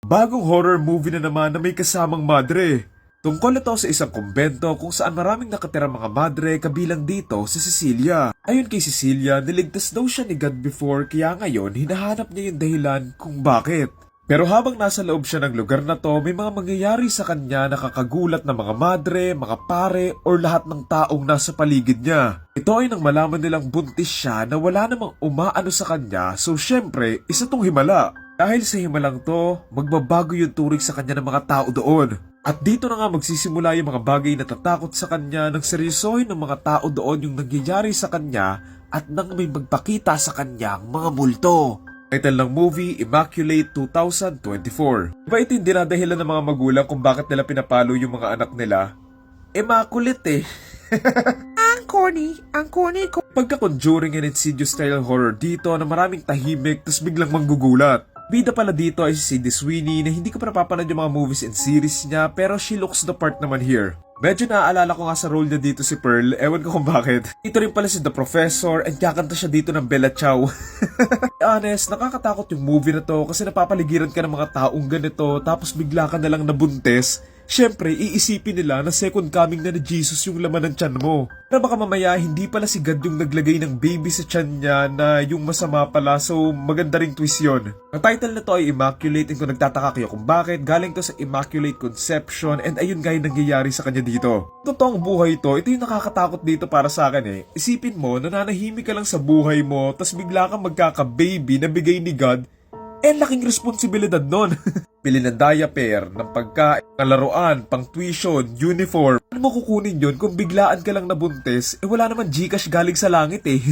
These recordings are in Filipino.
Bagong horror movie na naman na may kasamang madre. Tungkol ito sa isang kumbento kung saan maraming nakatirang mga madre kabilang dito si Cecilia. Ayon kay Cecilia, niligtas daw siya ni God before kaya ngayon hinahanap niya yung dahilan kung bakit. Pero habang nasa loob siya ng lugar na to, may mga mangyayari sa kanya na kakagulat na mga madre, mga pare, or lahat ng taong nasa paligid niya. Ito ay nang malaman nilang buntis siya na wala namang umaano sa kanya, so syempre, isa tong himala. Dahil sa himalang to, magbabago yung turing sa kanya ng mga tao doon. At dito na nga magsisimula yung mga bagay na tatakot sa kanya nang seryosohin ng mga tao doon yung nangyayari sa kanya at nang may magpakita sa kanyang mga multo. Title ng movie, Immaculate 2024. Diba ito yung dinadahilan ng mga magulang kung bakit nila pinapalo yung mga anak nila? Immaculate eh. Ang corny ko. Pagka-Conjuring and Insidious style horror dito na maraming tahimik tas biglang manggugulat. Bida pala dito ay si Sydney Sweeney na hindi ko pa napapanood yung mga movies and series niya pero she looks the part naman here. Medyo naaalala ko nga sa role niya dito si Pearl, ewan ko kung bakit. Dito rin pala si The Professor and kakanta siya dito ng Bella Ciao. Honest, nakakatakot yung movie na to kasi napapaligiran ka ng mga taong ganito tapos bigla ka nalang nabuntis. Siyempre, iisipin nila na second coming na ni Jesus yung laman ng tiyan mo. Pero baka mamaya hindi pala si God yung naglagay ng baby sa tiyan niya na yung masama pala, so maganda ring twist yun. Ang title na to ay Immaculate and kung nagtataka kayo kung bakit, galing to sa Immaculate Conception and ayun nga yung nangyayari sa kanya dito. Totoong buhay to, ito yung nakakatakot dito para sa akin eh. Isipin mo, nananahimik ka lang sa buhay mo, tas bigla kang magkaka-baby na bigay ni God. Laking responsibilidad nun. Bili ng diaper, ng pagkain, ng laruan, pang tuition, uniform. Ano mo kukunin yun kung biglaan ka lang nabuntis? Wala naman Gcash galing sa langit eh.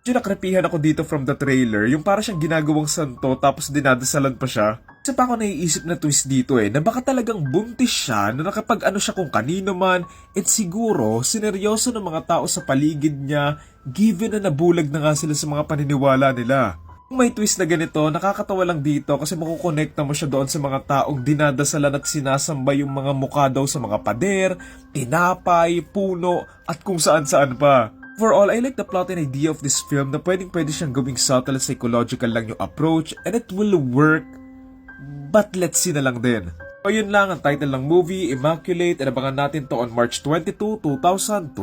Yung nakrepihan ako dito from the trailer, yung para siyang ginagawang santo tapos dinadasalan pa siya. Isa pa ako naiisip na twist dito na baka talagang buntis siya na nakapag-ano siya kung kanino man at siguro sineryoso ng mga tao sa paligid niya given na nabulag na nga sila sa mga paniniwala nila. Kung may twist na ganito, nakakatawa lang dito kasi makukonekta mo siya doon sa mga taong dinadasalan at sinasamba yung mga mukha daw sa mga pader, tinapay, puno, at kung saan-saan pa. Overall, I like the plot and idea of this film na pwede siyang gawing subtle at psychological lang yung approach and it will work, but let's see na lang din. So yun lang ang title ng movie, Immaculate, and abangan natin to on March 22, 2024.